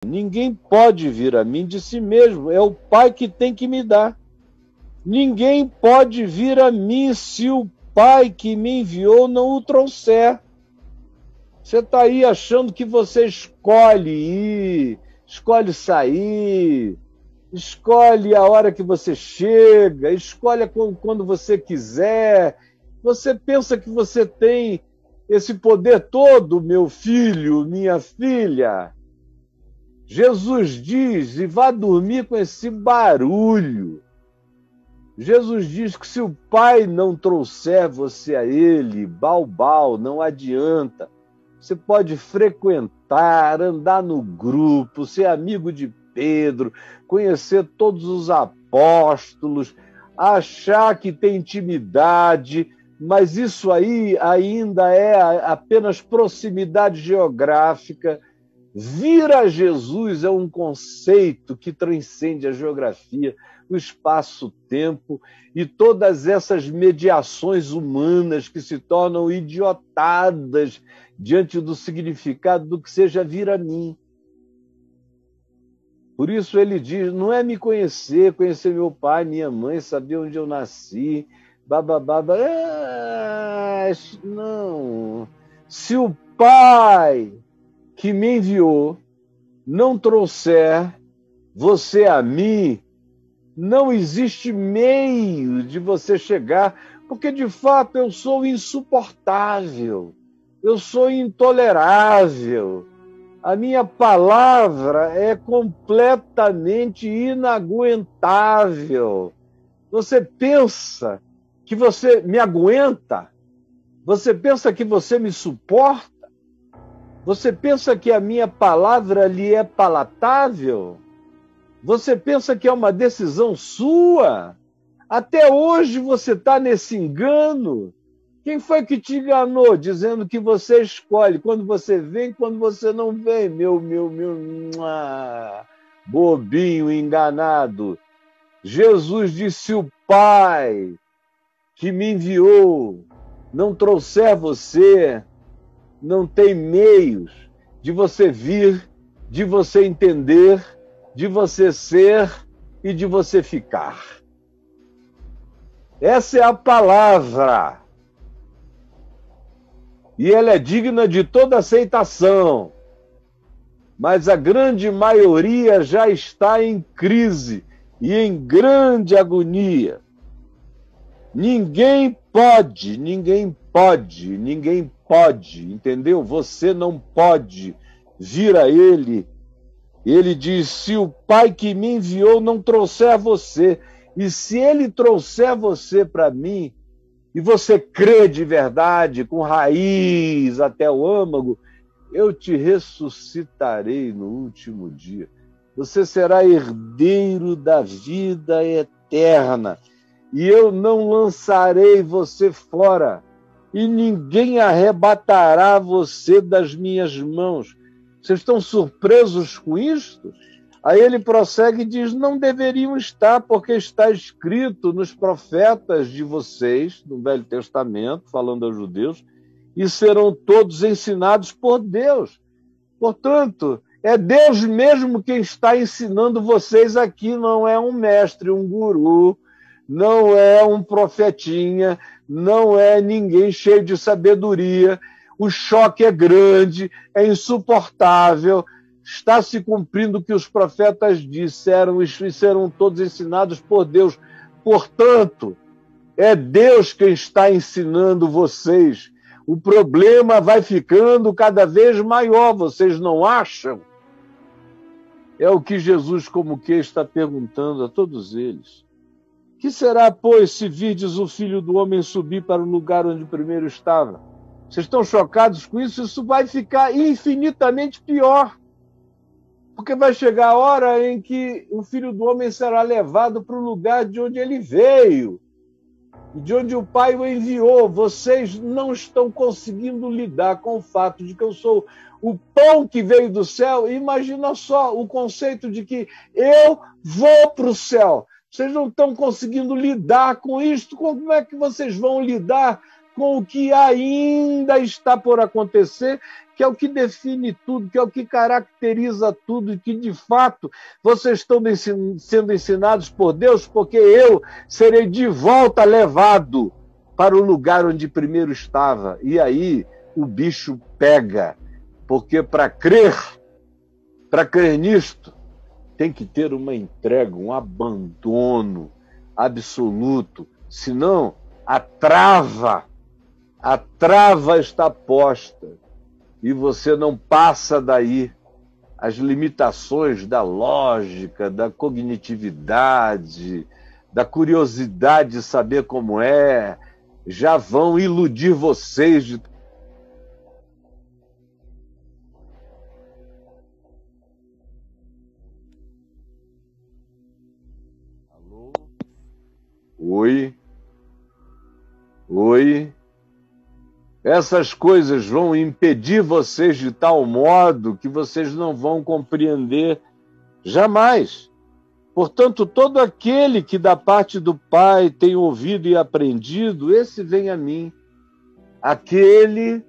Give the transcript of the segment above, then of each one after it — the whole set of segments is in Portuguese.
Ninguém pode vir a mim de si mesmo, é o Pai que tem que me dar. Ninguém pode vir a mim se o Pai que me enviou não o trouxer. Você está aí achando que você escolhe ir, escolhe sair, escolhe a hora que você chega, escolhe quando você quiser. Você pensa que você tem esse poder todo, meu filho, minha filha. Jesus diz, e vá dormir com esse barulho. Jesus diz que se o Pai não trouxer você a Ele, balbal, não adianta. Você pode frequentar, andar no grupo, ser amigo de Pedro, conhecer todos os apóstolos, achar que tem intimidade, mas isso aí ainda é apenas proximidade geográfica. Vir a Jesus é um conceito que transcende a geografia, o espaço-tempo e todas essas mediações humanas que se tornam idiotadas diante do significado do que seja vir a mim. Por isso ele diz, não é me conhecer, conhecer meu pai, minha mãe, saber onde eu nasci, bababá, não. Se o Pai que me enviou não trouxer você a mim, não existe meio de você chegar, porque de fato eu sou insuportável, eu sou intolerável, a minha palavra é completamente inaguentável. Você pensa que você me aguenta? Você pensa que você me suporta? Você pensa que a minha palavra lhe é palatável? Você pensa que é uma decisão sua? Até hoje você está nesse engano. Quem foi que te enganou dizendo que você escolhe quando você vem, quando você não vem? Meu, bobinho enganado. Jesus disse, o Pai que me enviou não trouxer você, não tem meios de você vir, de você entender, de você ser e de você ficar. Essa é a palavra. E ela é digna de toda aceitação. Mas a grande maioria já está em crise e em grande agonia. Ninguém pode, entendeu? Você não pode vir a Ele. Ele diz, se o Pai que me enviou não trouxer você, e se Ele trouxer você para mim, e você crê de verdade, com raiz até o âmago, eu te ressuscitarei no último dia. Você será herdeiro da vida eterna. E eu não lançarei você fora, e ninguém arrebatará você das minhas mãos. Vocês estão surpresos com isto? Aí ele prossegue e diz, não deveriam estar, porque está escrito nos profetas de vocês, no Velho Testamento, falando aos judeus, e serão todos ensinados por Deus. Portanto, é Deus mesmo quem está ensinando vocês aqui, não é um mestre, um guru, não é um profetinha, não é ninguém cheio de sabedoria. O choque é grande, é insuportável, está se cumprindo o que os profetas disseram e serão todos ensinados por Deus. Portanto, é Deus quem está ensinando vocês. O problema vai ficando cada vez maior, vocês não acham? É o que Jesus como que está perguntando a todos eles. Que será, pois, se virdes o Filho do Homem subir para o lugar onde primeiro estava? Vocês estão chocados com isso? Isso vai ficar infinitamente pior. Porque vai chegar a hora em que o Filho do Homem será levado para o lugar de onde ele veio, de onde o Pai o enviou. Vocês não estão conseguindo lidar com o fato de que eu sou o pão que veio do céu. Imagina só o conceito de que eu vou para o céu. Vocês não estão conseguindo lidar com isto. Como é que vocês vão lidar com o que ainda está por acontecer, que é o que define tudo, que é o que caracteriza tudo, e que, de fato, vocês estão sendo ensinados por Deus, porque eu serei de volta levado para o lugar onde primeiro estava. E aí o bicho pega, porque para crer nisto, tem que ter uma entrega, um abandono absoluto, senão a trava está posta e você não passa daí. As limitações da lógica, da cognitividade, da curiosidade de saber como é, já vão iludir vocês de... Alô? Oi? Oi? Essas coisas vão impedir vocês de tal modo que vocês não vão compreender jamais. Portanto, todo aquele que da parte do Pai tem ouvido e aprendido, esse vem a mim. Aquele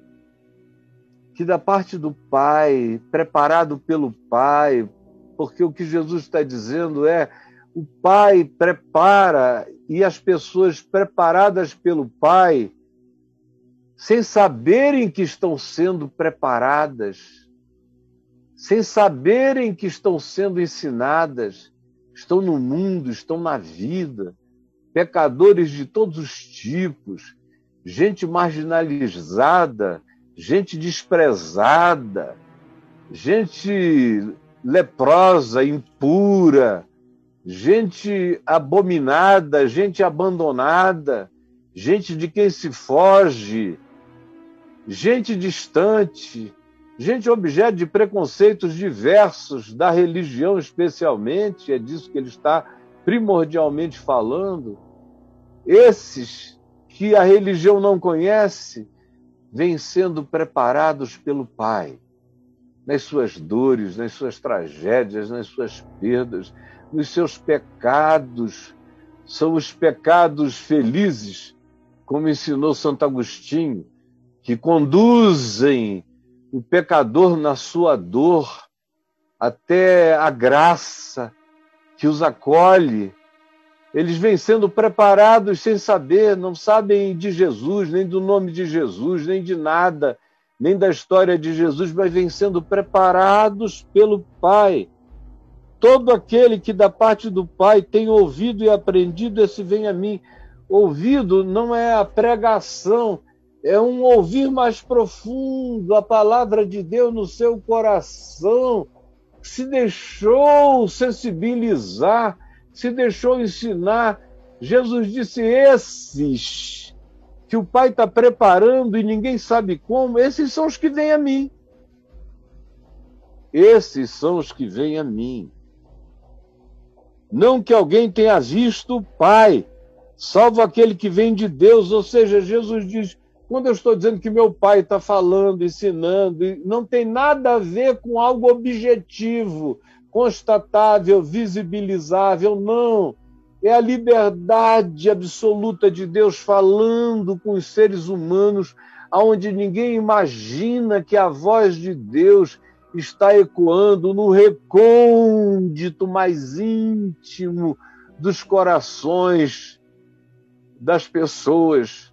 que da parte do Pai, preparado pelo Pai, porque o que Jesus está dizendo é: o Pai prepara, e as pessoas preparadas pelo Pai, sem saberem que estão sendo preparadas, sem saberem que estão sendo ensinadas, estão no mundo, estão na vida, pecadores de todos os tipos, gente marginalizada, gente desprezada, gente leprosa, impura, gente abominada, gente abandonada, gente de quem se foge, gente distante, gente objeto de preconceitos diversos, da religião especialmente, é disso que ele está primordialmente falando. Esses que a religião não conhece, vêm sendo preparados pelo Pai, nas suas dores, nas suas tragédias, nas suas perdas, nos seus pecados. São os pecados felizes, como ensinou Santo Agostinho, que conduzem o pecador na sua dor até a graça que os acolhe. Eles vêm sendo preparados sem saber, não sabem de Jesus, nem do nome de Jesus, nem de nada, nem da história de Jesus, mas vêm sendo preparados pelo Pai. Todo aquele que da parte do Pai tem ouvido e aprendido, esse vem a mim. Ouvido não é a pregação, é um ouvir mais profundo, a palavra de Deus no seu coração, se deixou sensibilizar, se deixou ensinar. Jesus disse: esses que o Pai está preparando e ninguém sabe como, esses são os que vêm a mim. Esses são os que vêm a mim. Não que alguém tenha visto o Pai, salvo aquele que vem de Deus. Ou seja, Jesus diz, quando eu estou dizendo que meu Pai está falando, ensinando, não tem nada a ver com algo objetivo, constatável, visibilizável, não. É a liberdade absoluta de Deus falando com os seres humanos, onde ninguém imagina que a voz de Deus está ecoando no recôndito mais íntimo dos corações das pessoas,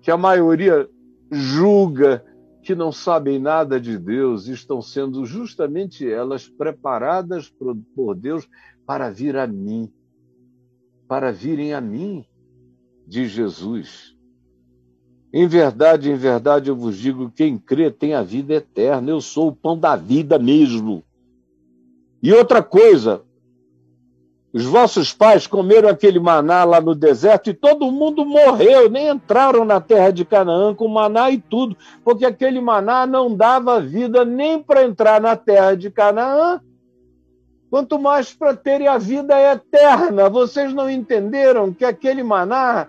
que a maioria julga que não sabem nada de Deus, estão sendo justamente elas preparadas por Deus para vir a mim, para virem a mim, diz Jesus. Em verdade, eu vos digo, quem crê tem a vida eterna. Eu sou o pão da vida mesmo. E outra coisa, os vossos pais comeram aquele maná lá no deserto e todo mundo morreu, nem entraram na terra de Canaã com maná e tudo, porque aquele maná não dava vida nem para entrar na terra de Canaã, quanto mais para terem a vida eterna. Vocês não entenderam que aquele maná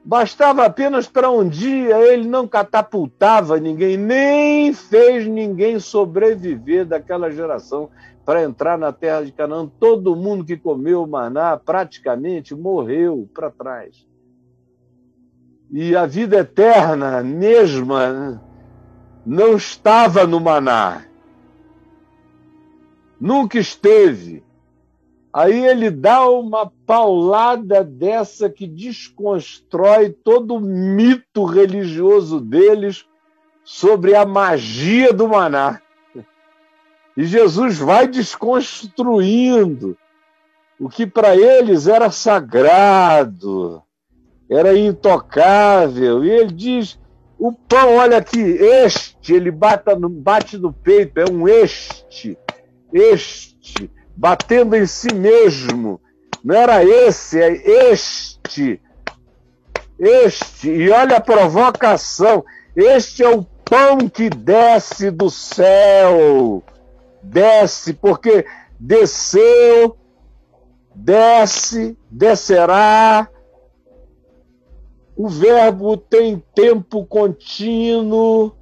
bastava apenas para um dia, ele não catapultava ninguém, nem fez ninguém sobreviver daquela geração para entrar na terra de Canaã. Todo mundo que comeu maná praticamente morreu para trás. E a vida eterna mesma não estava no maná. Nunca esteve. Aí ele dá uma paulada dessa que desconstrói todo o mito religioso deles sobre a magia do maná. E Jesus vai desconstruindo o que para eles era sagrado, era intocável. E ele diz, o pão, olha aqui, ele bate no peito, é um este, batendo em si mesmo. Não era esse, é este. E olha a provocação, este é o pão que desce do céu. Desce, porque desceu, desce, descerá. O verbo tem tempo contínuo,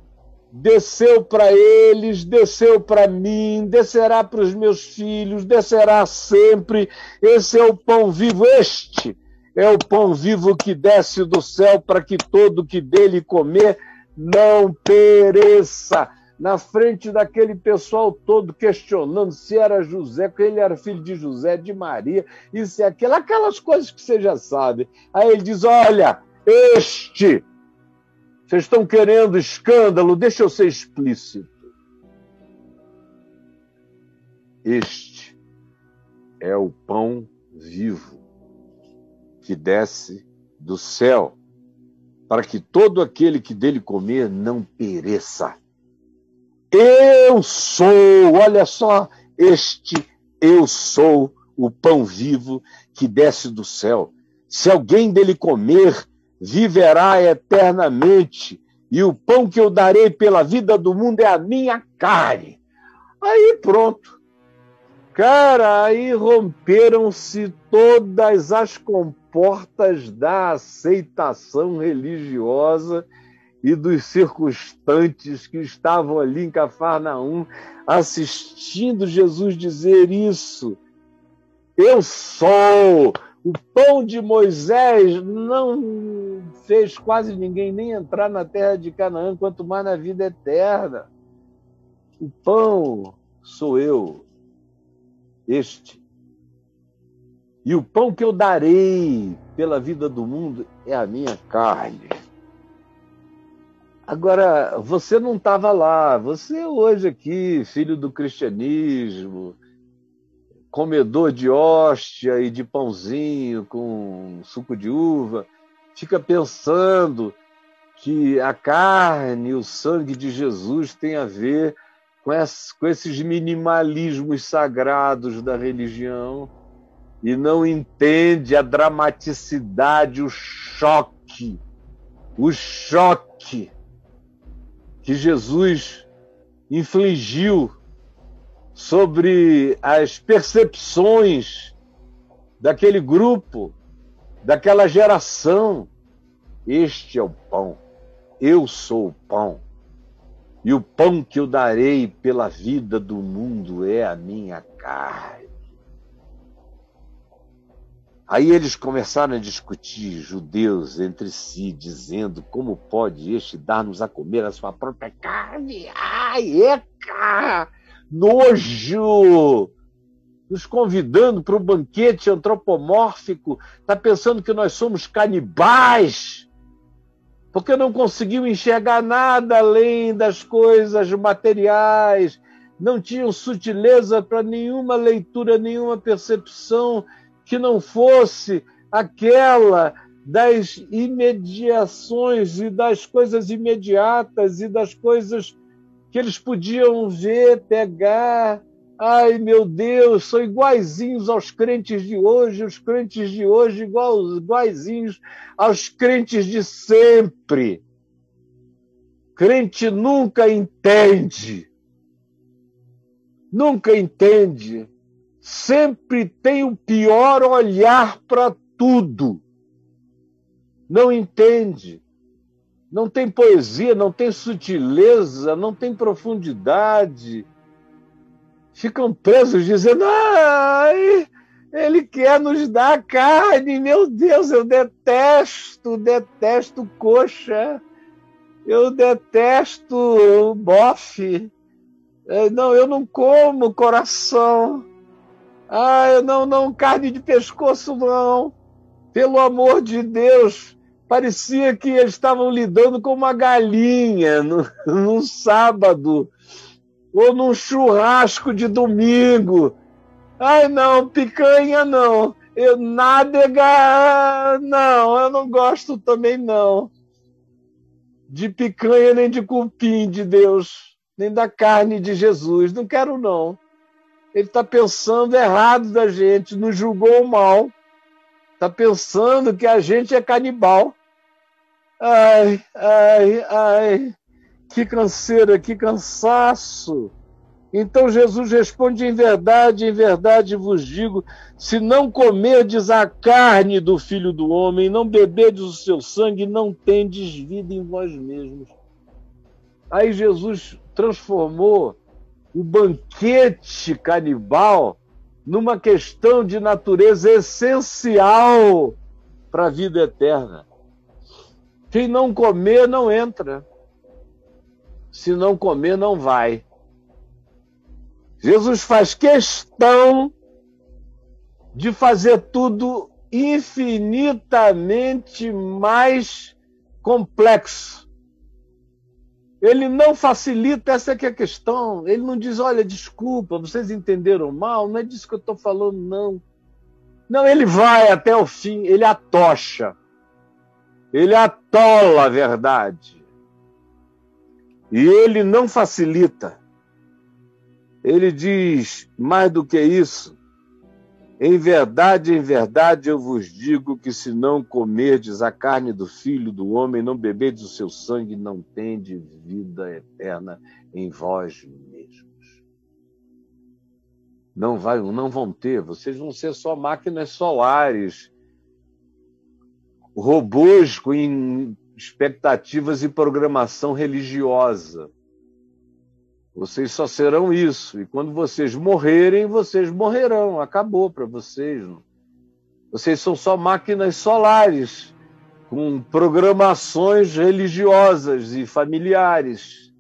desceu para eles, desceu para mim, descerá para os meus filhos, descerá sempre. Esse é o pão vivo, este é o pão vivo que desce do céu para que todo que dele comer não pereça. Na frente daquele pessoal todo questionando se era José, que ele era filho de José, de Maria, isso e aquilo, aquelas coisas que você já sabe. Aí ele diz, olha, vocês estão querendo escândalo, deixa eu ser explícito. Este é o pão vivo que desce do céu, para que todo aquele que dele comer não pereça. Eu sou, olha só, eu sou o pão vivo que desce do céu. Se alguém dele comer, viverá eternamente, e o pão que eu darei pela vida do mundo é a minha carne. Aí pronto. Cara, aí romperam-se todas as comportas da aceitação religiosa e dos circunstantes que estavam ali em Cafarnaum assistindo Jesus dizer isso. Eu sou. O pão de Moisés não fez quase ninguém nem entrar na terra de Canaã, quanto mais na vida eterna. O pão sou eu, este. E o pão que eu darei pela vida do mundo é a minha carne. Agora, você não estava lá, você hoje aqui, filho do cristianismo, comedor de hóstia e de pãozinho com suco de uva, fica pensando que a carne e o sangue de Jesus tem a ver com esses minimalismos sagrados da religião e não entende a dramaticidade, o choque que Jesus infligiu sobre as percepções daquele grupo, daquela geração. Este é o pão, eu sou o pão, e o pão que eu darei pela vida do mundo é a minha carne. Aí eles começaram a discutir, judeus, entre si, dizendo, como pode este dar-nos a comer a sua própria carne? Ai, eca! Nojo! Nos convidando para o banquete antropomórfico, está pensando que nós somos canibais, porque não conseguiu enxergar nada além das coisas materiais, não tinham sutileza para nenhuma leitura, nenhuma percepção que não fosse aquela das imediações e das coisas imediatas e das coisas que eles podiam ver, pegar. Ai, meu Deus, são iguaizinhos aos crentes de hoje, os crentes de hoje iguaizinhos aos crentes de sempre. Crente nunca entende. Nunca entende. Sempre tem o pior olhar para tudo. Não entende. Não tem poesia, não tem sutileza, não tem profundidade. Ficam presos dizendo, ai, ele quer nos dar a carne, meu Deus, eu detesto coxa. Eu detesto bofe. Não, eu não como coração. Eu não, carne de pescoço, não. Pelo amor de Deus, parecia que eles estavam lidando com uma galinha num sábado, ou num churrasco de domingo. Não, picanha não. Nádega, não, eu não gosto também, não. De picanha nem de cupim de Deus, nem da carne de Jesus. Não quero, não. Ele está pensando errado da gente, nos julgou mal. Está pensando que a gente é canibal. Ai, que canseira, que cansaço. Então Jesus responde: em verdade vos digo, se não comerdes a carne do Filho do Homem, não beberdes o seu sangue, não tendes vida em vós mesmos. Aí Jesus transformou o banquete canibal numa questão de natureza essencial para a vida eterna. Quem não comer não entra. Se não comer, não vai. Jesus faz questão de fazer tudo infinitamente mais complexo. Ele não facilita, essa é que é a questão. Ele não diz: olha, desculpa, vocês entenderam mal, não é disso que eu estou falando, não. Não, ele vai até o fim, ele atocha. Ele atola a verdade. E ele não facilita. Ele diz mais do que isso: em verdade eu vos digo que se não comerdes a carne do Filho do Homem, não beberdes o seu sangue, não tendes vida eterna em vós mesmos. Não vão ter, vocês vão ser só máquinas solares, robôs com expectativas e programação religiosa. Vocês só serão isso. E quando vocês morrerem, vocês morrerão. Acabou para vocês. Vocês são só máquinas solares, com programações religiosas e familiares.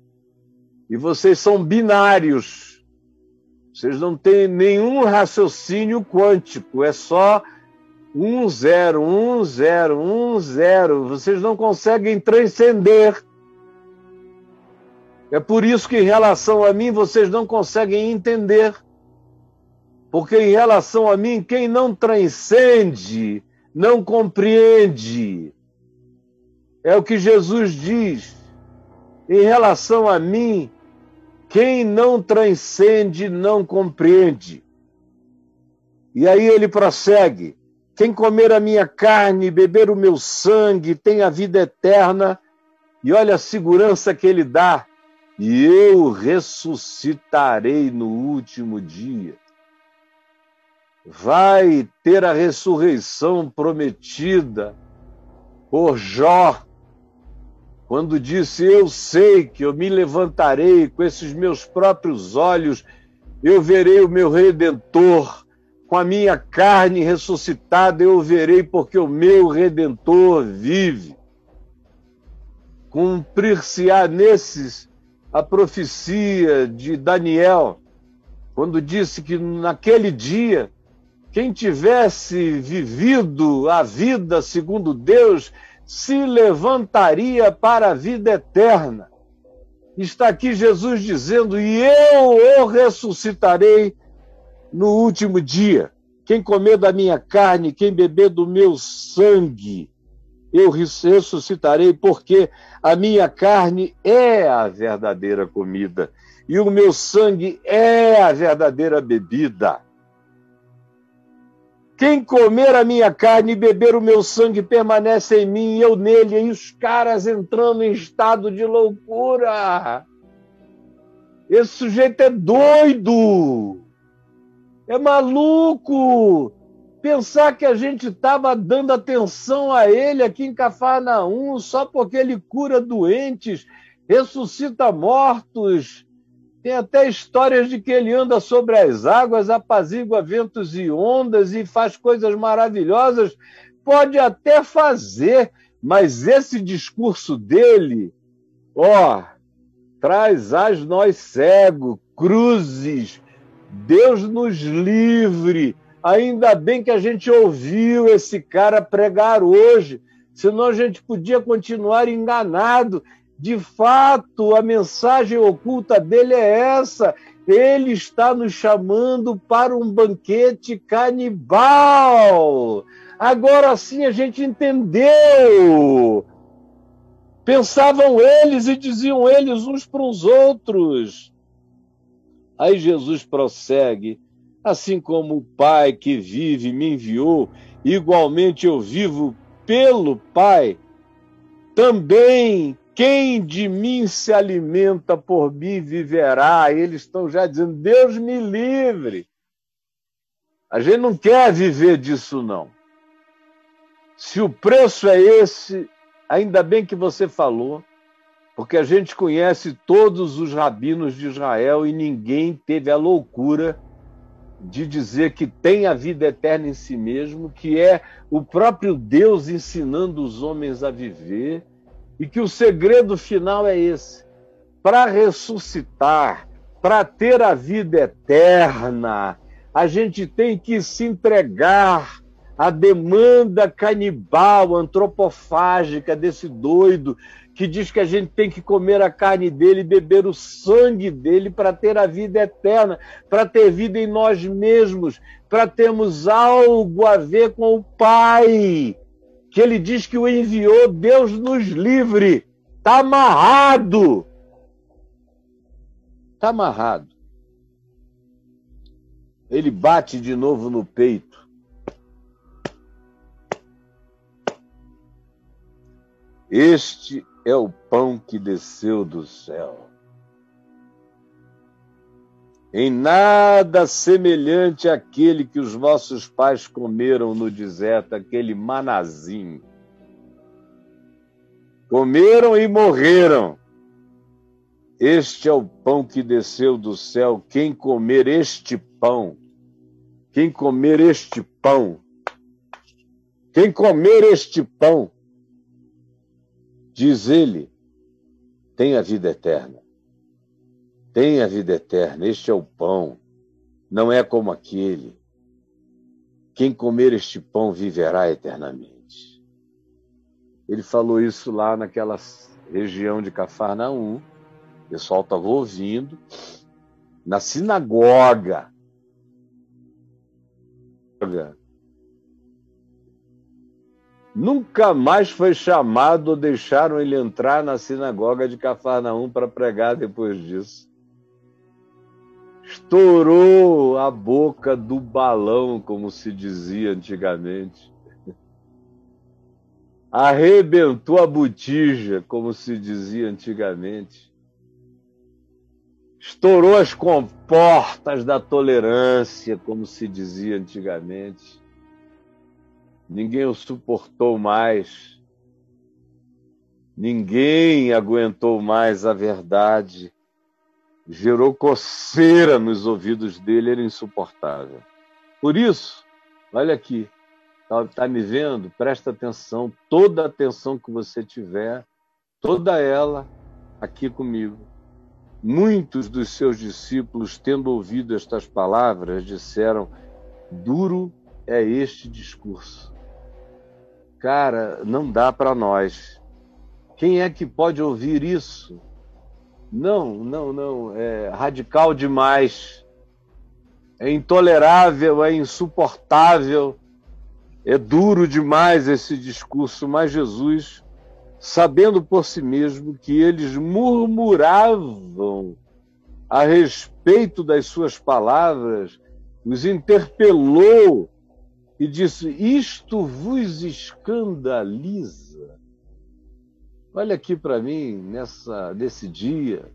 E vocês são binários. Vocês não têm nenhum raciocínio quântico. É só 1, 0, 1, 0, 1, 0. Vocês não conseguem transcender. É por isso que, em relação a mim, vocês não conseguem entender. Porque, em relação a mim, quem não transcende, não compreende. É o que Jesus diz. Em relação a mim, quem não transcende, não compreende. E aí ele prossegue: quem comer a minha carne e beber o meu sangue tem a vida eterna. E olha a segurança que ele dá: e eu ressuscitarei no último dia. Vai ter a ressurreição prometida por Jó, quando disse: eu sei que eu me levantarei com esses meus próprios olhos, eu verei o meu Redentor, com a minha carne ressuscitada eu verei, porque o meu Redentor vive. Cumprir-se-á nesses a profecia de Daniel, quando disse que naquele dia, quem tivesse vivido a vida segundo Deus, se levantaria para a vida eterna. Está aqui Jesus dizendo: e eu o ressuscitarei no último dia. Quem comer da minha carne, quem beber do meu sangue, eu ressuscitarei, porque a minha carne é a verdadeira comida e o meu sangue é a verdadeira bebida. Quem comer a minha carne e beber o meu sangue permanece em mim e eu nele. E os caras entrando em estado de loucura. Esse sujeito é doido, é maluco. Pensar que a gente estava dando atenção a ele aqui em Cafarnaum só porque ele cura doentes, ressuscita mortos. Tem até histórias de que ele anda sobre as águas, apazigua ventos e ondas e faz coisas maravilhosas. Pode até fazer, mas esse discurso dele Ó, traz nós cego, cruzes, Deus nos livre. Ainda bem que a gente ouviu esse cara pregar hoje, senão a gente podia continuar enganado. De fato, a mensagem oculta dele é essa. Ele está nos chamando para um banquete canibal. Agora sim a gente entendeu. Pensavam eles e diziam eles uns para os outros. Aí Jesus prossegue: assim como o Pai que vive me enviou, igualmente eu vivo pelo Pai. Também quem de mim se alimenta por mim viverá. Eles estão já dizendo: Deus me livre. A gente não quer viver disso, não. Se o preço é esse, ainda bem que você falou, porque a gente conhece todos os rabinos de Israel e ninguém teve a loucura de dizer que tem a vida eterna em si mesmo, que é o próprio Deus ensinando os homens a viver, e que o segredo final é esse: para ressuscitar, para ter a vida eterna, a gente tem que se entregar à demanda canibal, antropofágica desse doido que diz que a gente tem que comer a carne dele e beber o sangue dele para ter a vida eterna, para ter vida em nós mesmos, para termos algo a ver com o Pai, que ele diz que o enviou. Deus nos livre. Está amarrado. Está amarrado. Ele bate de novo no peito. Este é o pão que desceu do céu. Em nada semelhante àquele que os vossos pais comeram no deserto, aquele manazinho. Comeram e morreram. Este é o pão que desceu do céu. Quem comer este pão, quem comer este pão, quem comer este pão, diz ele, tem a vida eterna. Tem a vida eterna. Este é o pão. Não é como aquele. Quem comer este pão viverá eternamente. Ele falou isso lá naquela região de Cafarnaum. O pessoal estava ouvindo. Na sinagoga. Nunca mais foi chamado ou deixaram ele entrar na sinagoga de Cafarnaum para pregar depois disso. Estourou a boca do balão, como se dizia antigamente. Arrebentou a botija, como se dizia antigamente. Estourou as comportas da tolerância, como se dizia antigamente. Ninguém o suportou mais. Ninguém aguentou mais a verdade. Gerou coceira nos ouvidos dele, era insuportável. Por isso, olha aqui, tá me vendo? Presta atenção, toda a atenção que você tiver, toda ela aqui comigo. Muitos dos seus discípulos, tendo ouvido estas palavras, disseram: duro é este discurso. Cara, não dá para nós. Quem é que pode ouvir isso? Não. É radical demais. É intolerável, é insuportável. É duro demais esse discurso. Mas Jesus, sabendo por si mesmo que eles murmuravam a respeito das suas palavras, os interpelou e disse: isto vos escandaliza? Olha aqui para mim, nesse dia.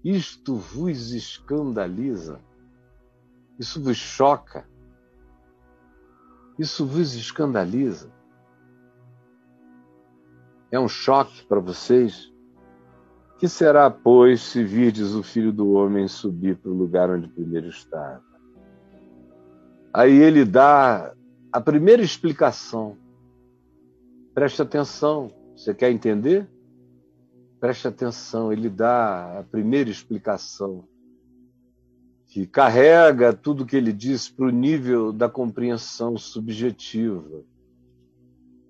Isto vos escandaliza? Isso vos choca? Isso vos escandaliza? É um choque para vocês? Que será, pois, se virdes o Filho do Homem subir para o lugar onde primeiro estava? Aí ele dá a primeira explicação. Preste atenção. Você quer entender? Preste atenção, ele dá a primeira explicação, que carrega tudo que ele diz para o nível da compreensão subjetiva.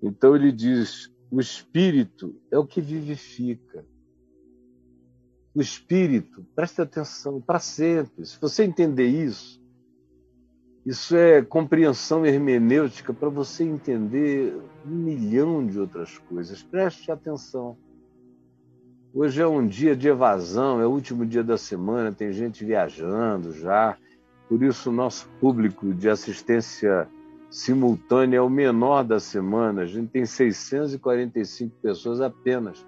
Então ele diz, o Espírito é o que vivifica. O Espírito, preste atenção, para sempre. Se você entender isso, isso é compreensão hermenêutica para você entender 1.000.000 de outras coisas. Preste atenção. Hoje é um dia de evasão, é o último dia da semana, tem gente viajando já. Por isso o nosso público de assistência simultânea é o menor da semana. A gente tem 645 pessoas apenas.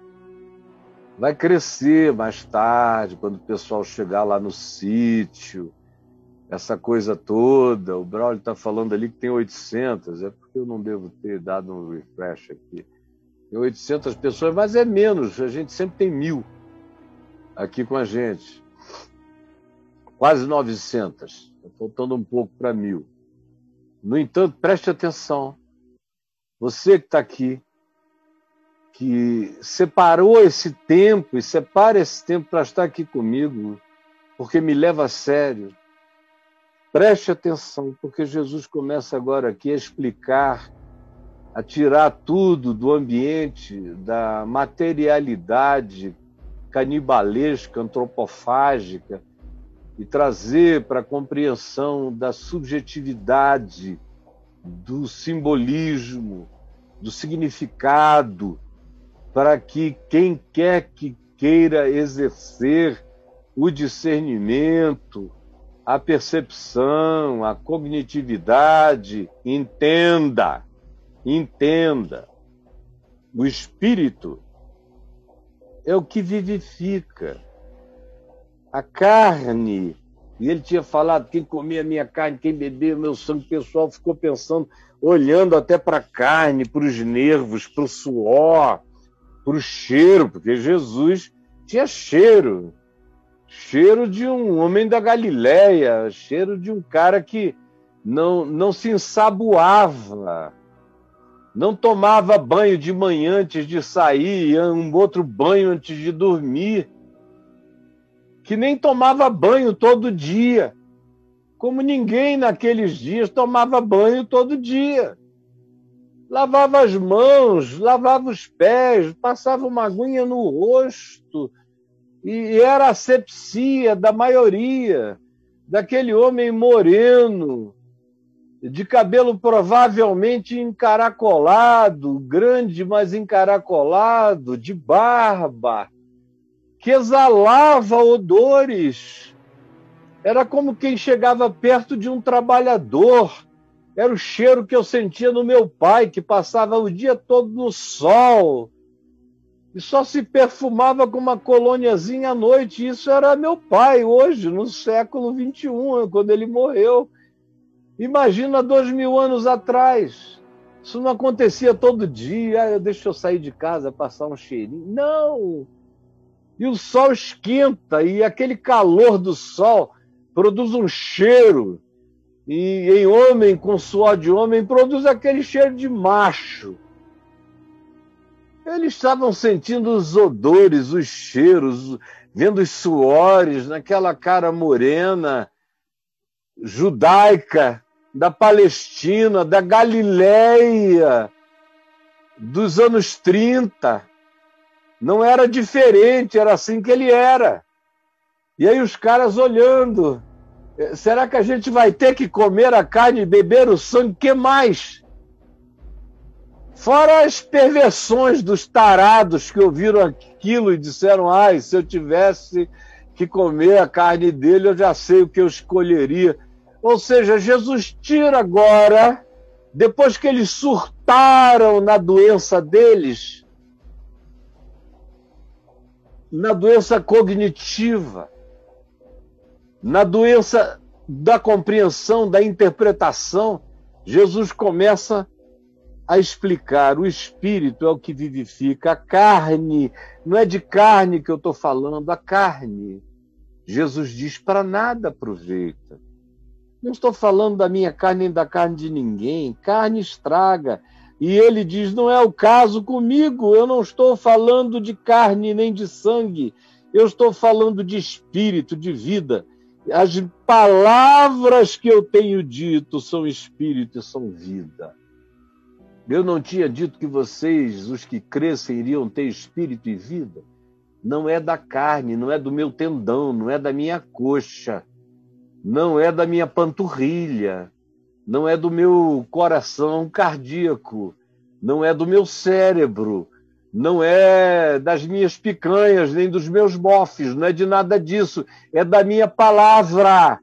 Vai crescer mais tarde, quando o pessoal chegar lá no sítio, essa coisa toda. O Braulio está falando ali que tem 800, é porque eu não devo ter dado um refresh aqui. Tem 800 pessoas, mas é menos, a gente sempre tem 1.000 aqui com a gente. Quase 900, está faltando um pouco para 1.000. No entanto, preste atenção, você que está aqui, que separou esse tempo e separa esse tempo para estar aqui comigo, porque me leva a sério. Preste atenção, porque Jesus começa agora aqui a explicar, a tirar tudo do ambiente da materialidade canibalesca, antropofágica, e trazer para a compreensão da subjetividade, do simbolismo, do significado, para que quem quer que queira exercer o discernimento, a percepção, a cognitividade, entenda. O Espírito é o que vivifica. A carne, e ele tinha falado, quem comia a minha carne, quem bebia o meu sangue, o pessoal ficou pensando, olhando até para a carne, para os nervos, para o suor, para o cheiro, porque Jesus tinha cheiro de um homem da Galileia, cheiro de um cara que não se ensaboava, não tomava banho de manhã antes de sair, um outro banho antes de dormir, que nem tomava banho todo dia, como ninguém naqueles dias tomava banho todo dia. Lavava as mãos, lavava os pés, passava uma aguinha no rosto, e era a asepsia da maioria, daquele homem moreno, de cabelo provavelmente encaracolado, grande, mas encaracolado, de barba, que exalava odores. Era como quem chegava perto de um trabalhador. Era o cheiro que eu sentia no meu pai, que passava o dia todo no sol e só se perfumava com uma colôniazinha à noite. Isso era meu pai hoje, no século XXI, quando ele morreu. Imagina 2.000 anos atrás. Isso não acontecia todo dia. Deixa eu sair de casa, passar um cheirinho. Não! E o sol esquenta, e aquele calor do sol produz um cheiro. E em homem, com suor de homem, produz aquele cheiro de macho. Eles estavam sentindo os odores, os cheiros, vendo os suores naquela cara morena, judaica, da Palestina, da Galileia, dos anos 30. Não era diferente, era assim que ele era. E aí os caras olhando, será que a gente vai ter que comer a carne e beber o sangue? O que mais? Fora as perversões dos tarados que ouviram aquilo e disseram, se eu tivesse que comer a carne dele, eu já sei o que eu escolheria. Ou seja, Jesus tira agora, depois que eles surtaram na doença deles, na doença cognitiva, na doença da compreensão, da interpretação, Jesus começa a explicar. O Espírito é o que vivifica. A carne, não é de carne que eu estou falando, a carne. Jesus diz, para nada aproveita. Não estou falando da minha carne nem da carne de ninguém. Carne estraga. E ele diz: não é o caso comigo, eu não estou falando de carne nem de sangue, eu estou falando de espírito, de vida. As palavras que eu tenho dito são espírito e são vida. Eu não tinha dito que vocês, os que crescem, iriam ter espírito e vida? Não é da carne, não é do meu tendão, não é da minha coxa, não é da minha panturrilha, não é do meu coração cardíaco, não é do meu cérebro, não é das minhas picanhas, nem dos meus bofes, não é de nada disso, é da minha palavra.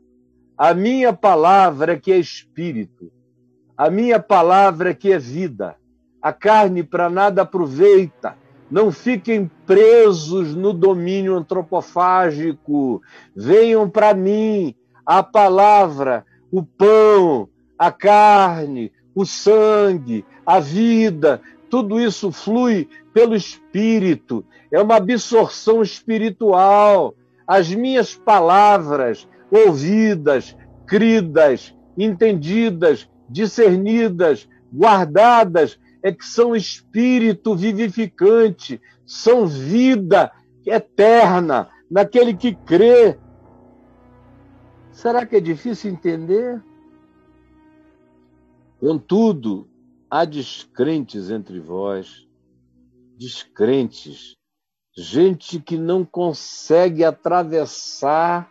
A minha palavra que é espírito, a minha palavra que é vida. A carne para nada aproveita. Não fiquem presos no domínio antropofágico. Venham para mim, a palavra, o pão, a carne, o sangue, a vida. Tudo isso flui pelo Espírito. É uma absorção espiritual. As minhas palavras, ouvidas, cridas, entendidas, discernidas, guardadas, é que são espírito vivificante, são vida eterna naquele que crê. Será que é difícil entender? Contudo, há descrentes entre vós, descrentes, gente que não consegue atravessar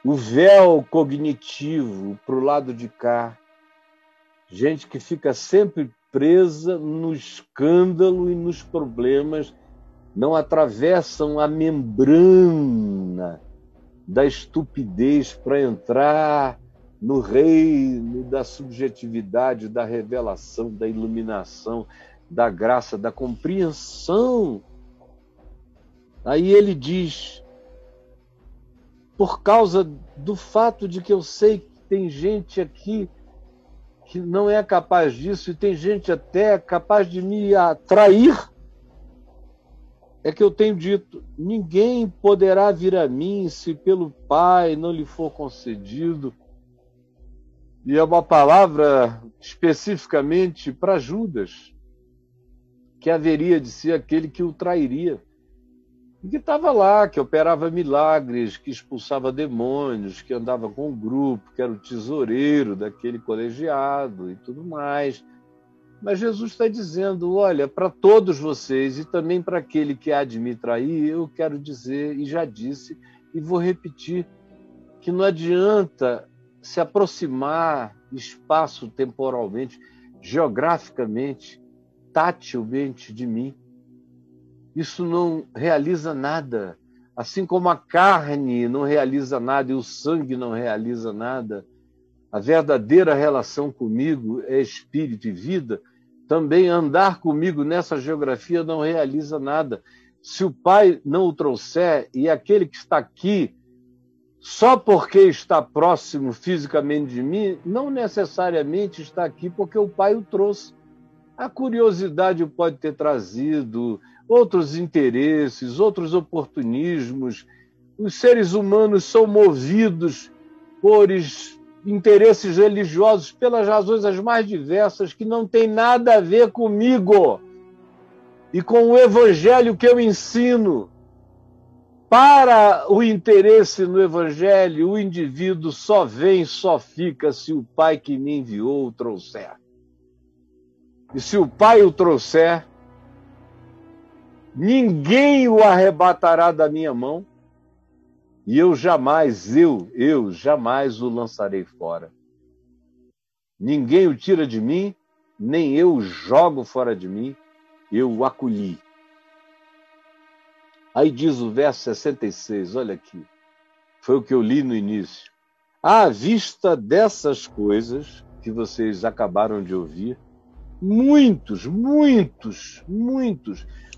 o véu cognitivo para o lado de cá, gente que fica sempre presa no escândalo e nos problemas, não atravessam a membrana da estupidez para entrar no reino da subjetividade, da revelação, da iluminação, da graça, da compreensão. Aí ele diz: por causa do fato de que eu sei que tem gente aqui que não é capaz disso, e tem gente até capaz de me atrair, é que eu tenho dito: ninguém poderá vir a mim se pelo Pai não lhe for concedido. E é uma palavra especificamente para Judas, que haveria de ser aquele que o trairia. E que estava lá, que operava milagres, que expulsava demônios, que andava com o grupo, que era o tesoureiro daquele colegiado e tudo mais. Mas Jesus está dizendo: olha, para todos vocês e também para aquele que há de me trair, eu quero dizer, e já disse, e vou repetir, que não adianta se aproximar espaço-temporalmente, geograficamente, tatilmente de mim. Isso não realiza nada. Assim como a carne não realiza nada e o sangue não realiza nada, a verdadeira relação comigo é espírito e vida. Também andar comigo nessa geografia não realiza nada. Se o Pai não o trouxer, e aquele que está aqui, só porque está próximo fisicamente de mim, não necessariamente está aqui porque o Pai o trouxe. A curiosidade o pode ter trazido, outros interesses, outros oportunismos. Os seres humanos são movidos por interesses religiosos pelas razões as mais diversas, que não tem nada a ver comigo e com o evangelho que eu ensino. Para o interesse no evangelho, o indivíduo só vem, só fica se o Pai que me enviou o trouxer. E se o Pai o trouxer, ninguém o arrebatará da minha mão, e eu jamais o lançarei fora. Ninguém o tira de mim, nem eu o jogo fora de mim, eu o acolhi. Aí diz o verso 66, olha aqui, foi o que eu li no início. À vista dessas coisas que vocês acabaram de ouvir, muitos.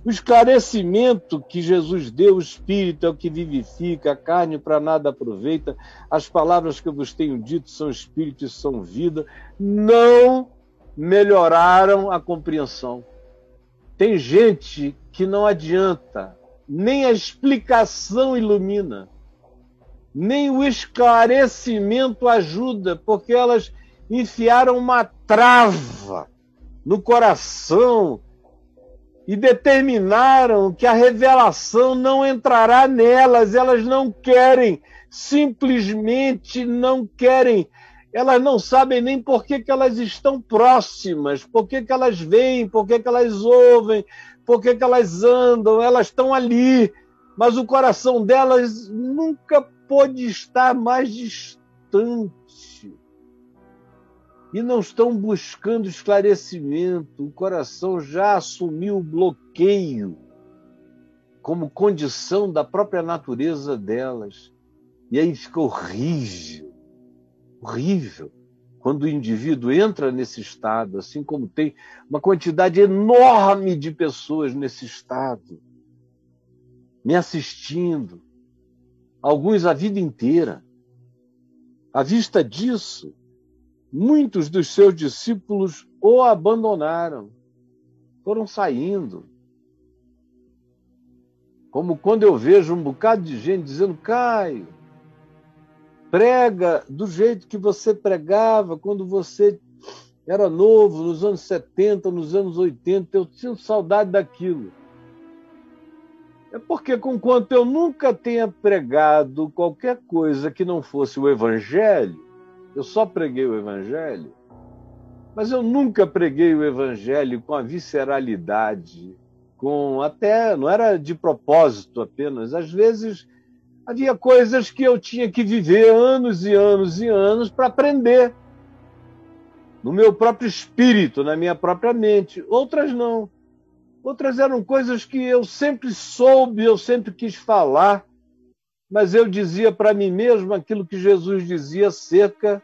O esclarecimento que Jesus deu, o Espírito é o que vivifica, a carne para nada aproveita, as palavras que eu vos tenho dito são Espírito e são vida, não melhoraram a compreensão. Tem gente que não adianta, nem a explicação ilumina, nem o esclarecimento ajuda, porque elas enfiaram uma trava no coração e determinaram que a revelação não entrará nelas. Elas não querem, simplesmente não querem. Elas não sabem nem por que elas estão próximas, por que elas veem, por que elas ouvem, por que elas andam. Elas estão ali, mas o coração delas nunca pôde estar mais distante. E não estão buscando esclarecimento. O coração já assumiu o bloqueio como condição da própria natureza delas. E aí fica horrível, horrível, quando o indivíduo entra nesse estado, assim como tem uma quantidade enorme de pessoas nesse estado, me assistindo, alguns a vida inteira. À vista disso, muitos dos seus discípulos o abandonaram, foram saindo. Como quando eu vejo um bocado de gente dizendo: Caio, prega do jeito que você pregava quando você era novo, nos anos 70, nos anos 80, eu sinto saudade daquilo. É porque, conquanto eu nunca tenha pregado qualquer coisa que não fosse o Evangelho, eu só preguei o Evangelho, mas eu nunca preguei o Evangelho com a visceralidade, com até, não era de propósito apenas, às vezes havia coisas que eu tinha que viver anos e anos e anos para aprender, no meu próprio espírito, na minha própria mente. Outras não. Outras eram coisas que eu sempre soube, eu sempre quis falar, mas eu dizia para mim mesmo aquilo que Jesus dizia acerca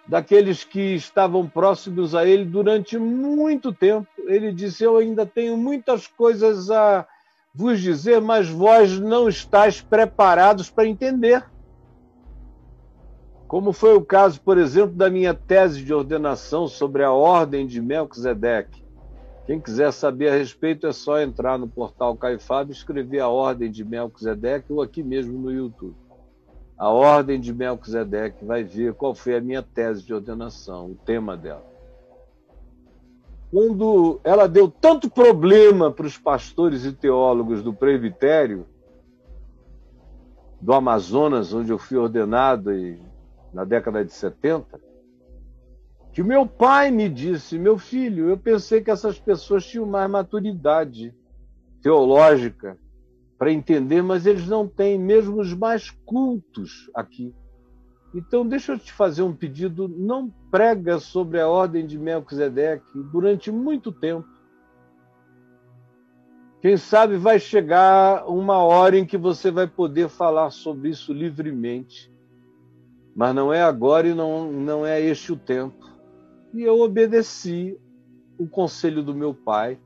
daqueles que estavam próximos a ele durante muito tempo. Ele disse: eu ainda tenho muitas coisas a vos dizer, mas vós não estáis preparados para entender. Como foi o caso, por exemplo, da minha tese de ordenação sobre a ordem de Melquisedeque. Quem quiser saber a respeito é só entrar no portal Caio Fábio e escrever a ordem de Melquisedeque ou aqui mesmo no YouTube. A ordem de Melquisedeque, vai ver qual foi a minha tese de ordenação, o tema dela. Quando ela deu tanto problema para os pastores e teólogos do presbitério do Amazonas, onde eu fui ordenado na década de 70, que o meu pai me disse: meu filho, eu pensei que essas pessoas tinham mais maturidade teológica para entender, mas eles não têm, mesmo os mais cultos aqui. Então, deixa eu te fazer um pedido: não prega sobre a ordem de Melquisedeque durante muito tempo. Quem sabe vai chegar uma hora em que você vai poder falar sobre isso livremente. Mas não é agora e não é este o tempo. E eu obedeci o conselho do meu pai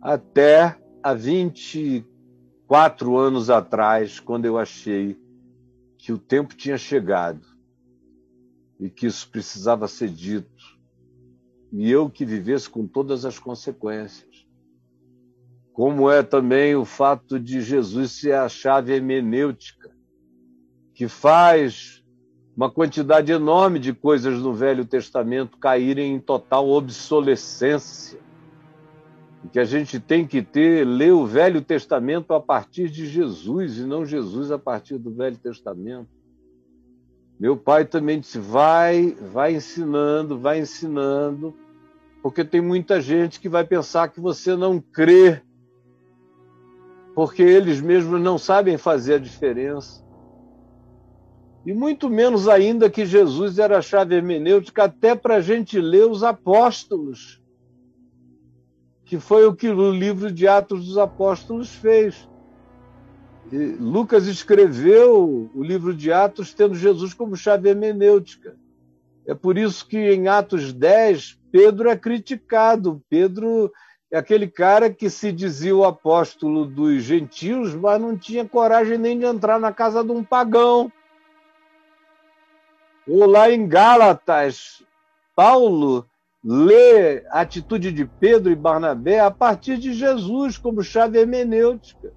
até há 24 anos atrás, quando eu achei que o tempo tinha chegado e que isso precisava ser dito, e eu que vivesse com todas as consequências. Como é também o fato de Jesus ser a chave hermenêutica, que faz uma quantidade enorme de coisas no Velho Testamento caírem em total obsolescência. E que a gente tem que ler o Velho Testamento a partir de Jesus e não Jesus a partir do Velho Testamento. Meu pai também disse: vai ensinando, porque tem muita gente que vai pensar que você não crê, porque eles mesmos não sabem fazer a diferença. E muito menos ainda que Jesus era a chave hermenêutica até para a gente ler os apóstolos, que foi o que o livro de Atos dos Apóstolos fez. E Lucas escreveu o livro de Atos tendo Jesus como chave hermenêutica. É por isso que em Atos 10, Pedro é criticado. Pedro é aquele cara que se dizia o apóstolo dos gentios, mas não tinha coragem nem de entrar na casa de um pagão. Ou lá em Gálatas, Paulo lê a atitude de Pedro e Barnabé a partir de Jesus como chave hermenêutica.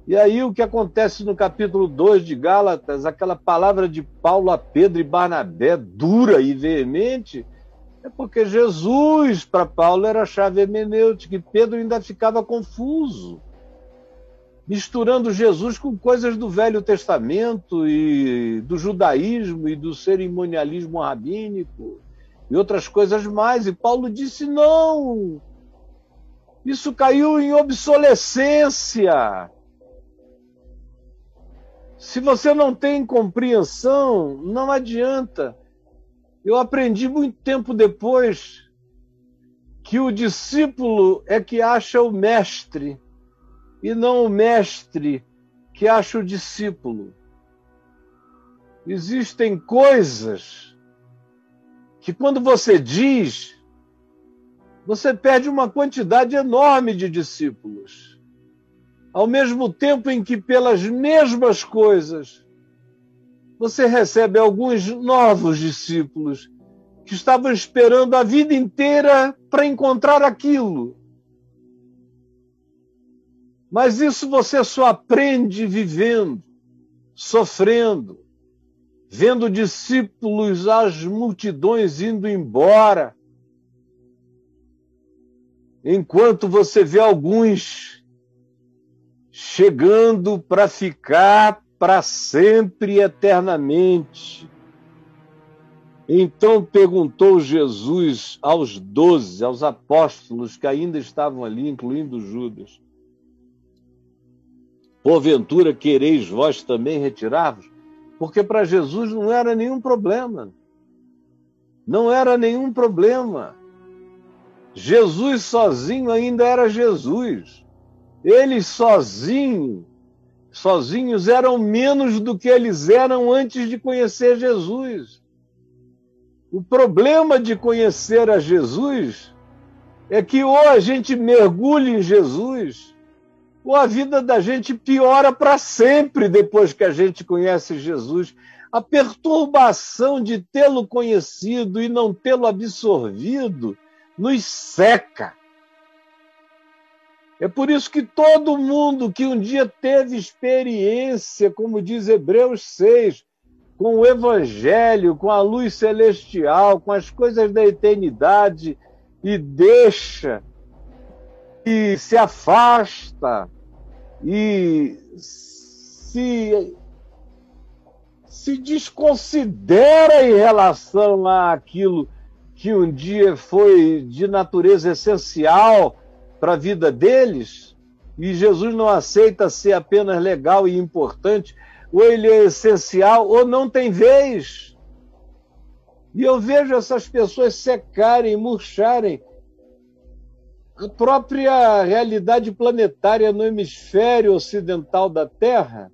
E aí o que acontece no capítulo 2 de Gálatas, aquela palavra de Paulo a Pedro e Barnabé, dura e veemente, é porque Jesus, para Paulo, era a chave hermenêutica, e Pedro ainda ficava confuso, misturando Jesus com coisas do Velho Testamento e do judaísmo e do cerimonialismo rabínico e outras coisas mais. E Paulo disse, não, isso caiu em obsolescência. Se você não tem compreensão, não adianta. Eu aprendi muito tempo depois que o discípulo é que acha o mestre, e não o mestre que acha o discípulo. Existem coisas que, quando você diz, você perde uma quantidade enorme de discípulos. Ao mesmo tempo em que, pelas mesmas coisas, você recebe alguns novos discípulos que estavam esperando a vida inteira para encontrar aquilo. Mas isso você só aprende vivendo, sofrendo, vendo discípulos, as multidões indo embora, enquanto você vê alguns chegando para ficar para sempre e eternamente. Então perguntou Jesus aos 12, aos apóstolos que ainda estavam ali, incluindo Judas, porventura quereis vós também retirar-vos? Porque para Jesus não era nenhum problema. Não era nenhum problema. Jesus sozinho ainda era Jesus. Eles sozinhos eram menos do que eles eram antes de conhecer Jesus. O problema de conhecer a Jesus é que ou a gente mergulha em Jesus, ou a vida da gente piora para sempre depois que a gente conhece Jesus. A perturbação de tê-lo conhecido e não tê-lo absorvido nos seca. É por isso que todo mundo que um dia teve experiência, como diz Hebreus 6, com o Evangelho, com a luz celestial, com as coisas da eternidade, e deixa, e se afasta, e se desconsidera em relação àquilo que um dia foi de natureza essencial para a vida deles, e Jesus não aceita ser apenas legal e importante, ou ele é essencial, ou não tem vez. E eu vejo essas pessoas secarem, murcharem. A própria realidade planetária no hemisfério ocidental da Terra,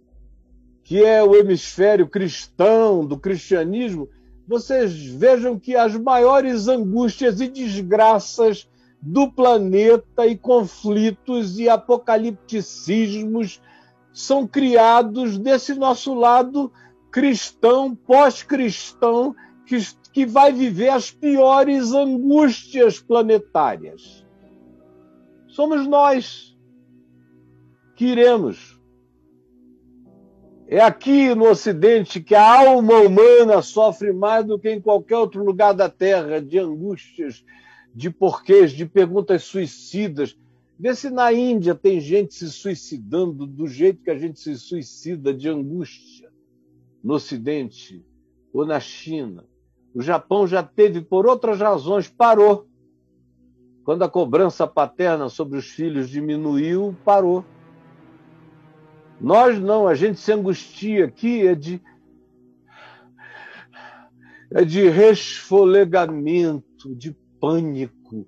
que é o hemisfério cristão, do cristianismo, vocês vejam que as maiores angústias e desgraças do planeta e conflitos e apocalipticismos são criados desse nosso lado cristão, pós-cristão, que vai viver as piores angústias planetárias. Somos nós que iremos. É aqui no Ocidente que a alma humana sofre mais do que em qualquer outro lugar da Terra, de angústias, de porquês, de perguntas suicidas. Vê se na Índia tem gente se suicidando do jeito que a gente se suicida, de angústia, no Ocidente ou na China. O Japão já teve, por outras razões, parou. Quando a cobrança paterna sobre os filhos diminuiu, parou. Nós não, a gente se angustia aqui, é de resfolegamento, de pânico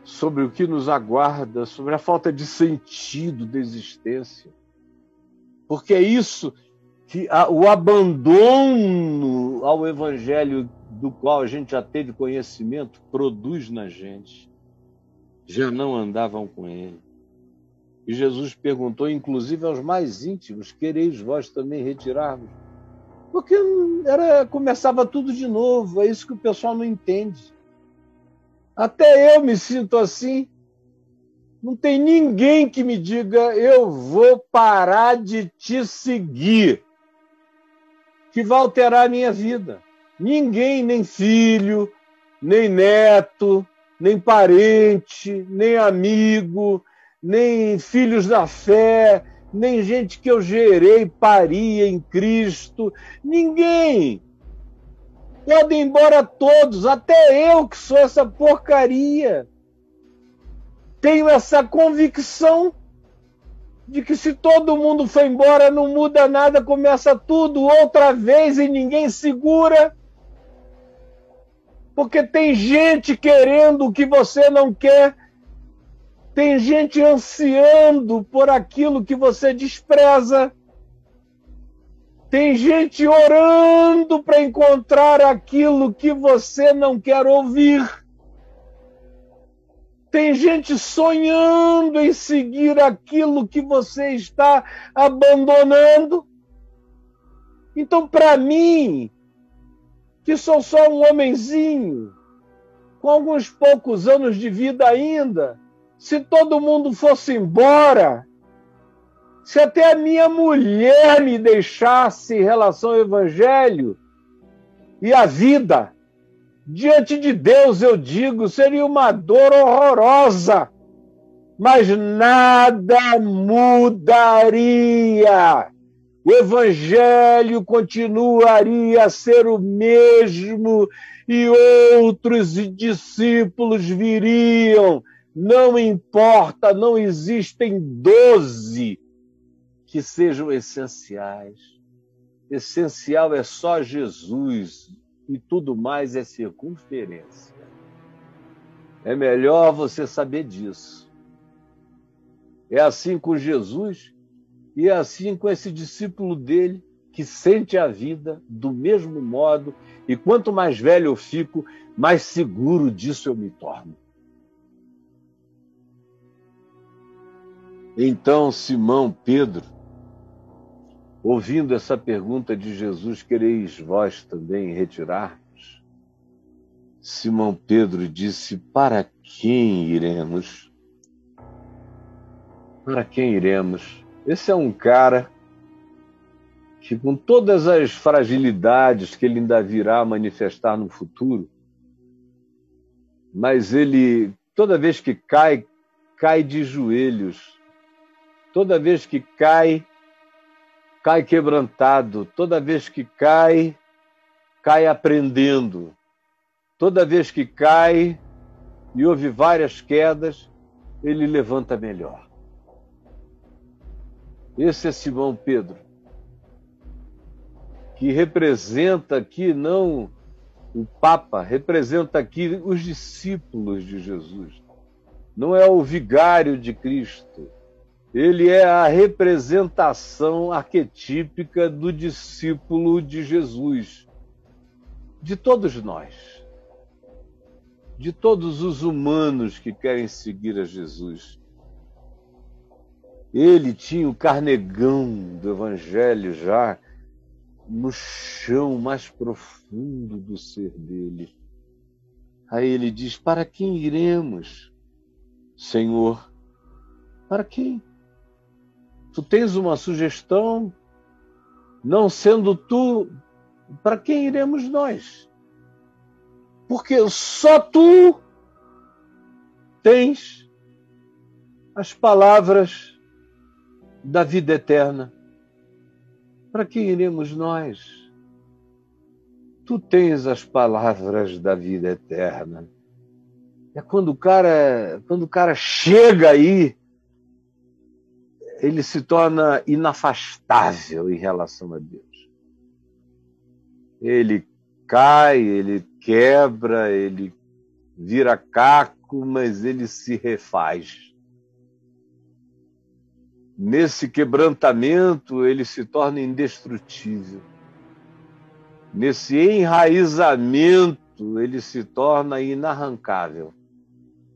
sobre o que nos aguarda, sobre a falta de sentido da existência. Porque é isso que o abandono ao Evangelho do qual a gente já teve conhecimento produz na gente. Já não andavam com ele. E Jesus perguntou, inclusive aos mais íntimos, quereis vós também retirar-vos? Porque começava tudo de novo, é isso que o pessoal não entende. Até eu me sinto assim. Não tem ninguém que me diga, eu vou parar de te seguir, que vai alterar a minha vida. Ninguém, nem filho, nem neto, nem parente, nem amigo, nem filhos da fé, nem gente que eu gerei, pari em Cristo. Ninguém. Podem ir embora todos, até eu que sou essa porcaria. Tenho essa convicção de que se todo mundo for embora, não muda nada, começa tudo outra vez e ninguém segura. Porque tem gente querendo o que você não quer, tem gente ansiando por aquilo que você despreza, tem gente orando para encontrar aquilo que você não quer ouvir. Tem gente sonhando em seguir aquilo que você está abandonando. Então, para mim, que sou só um homenzinho, com alguns poucos anos de vida ainda, se todo mundo fosse embora, se até a minha mulher me deixasse em relação ao Evangelho e à vida, diante de Deus, eu digo, seria uma dor horrorosa, mas nada mudaria. O Evangelho continuaria a ser o mesmo e outros discípulos viriam. Não importa, não existem 12 que sejam essenciais. Essencial é só Jesus. E tudo mais é circunferência. É melhor você saber disso. É assim com Jesus e é assim com esse discípulo dele que sente a vida do mesmo modo e quanto mais velho eu fico, mais seguro disso eu me torno. Então, Simão Pedro, ouvindo essa pergunta de Jesus, quereis vós também retirar-vos? Simão Pedro disse, para quem iremos? Para quem iremos? Esse é um cara que, com todas as fragilidades que ele ainda virá a manifestar no futuro, mas ele, toda vez que cai, cai de joelhos. Toda vez que cai quebrantado. Toda vez que cai aprendendo. Toda vez que cai e houve várias quedas, ele levanta melhor. Esse é Simão Pedro, que representa aqui não o Papa, representa aqui os discípulos de Jesus. Não é o vigário de Cristo. Ele é a representação arquetípica do discípulo de Jesus, de todos nós, de todos os humanos que querem seguir a Jesus. Ele tinha o carnegão do Evangelho já no chão mais profundo do ser dele. Aí ele diz, para quem iremos, Senhor? Para quem? Tu tens uma sugestão? Não sendo tu, para quem iremos nós? Porque só tu tens as palavras da vida eterna. Para quem iremos nós? Tu tens as palavras da vida eterna. É quando o cara chega aí, ele se torna inafastável em relação a Deus. Ele cai, ele quebra, ele vira caco, mas ele se refaz. Nesse quebrantamento, ele se torna indestrutível. Nesse enraizamento, ele se torna inarrancável.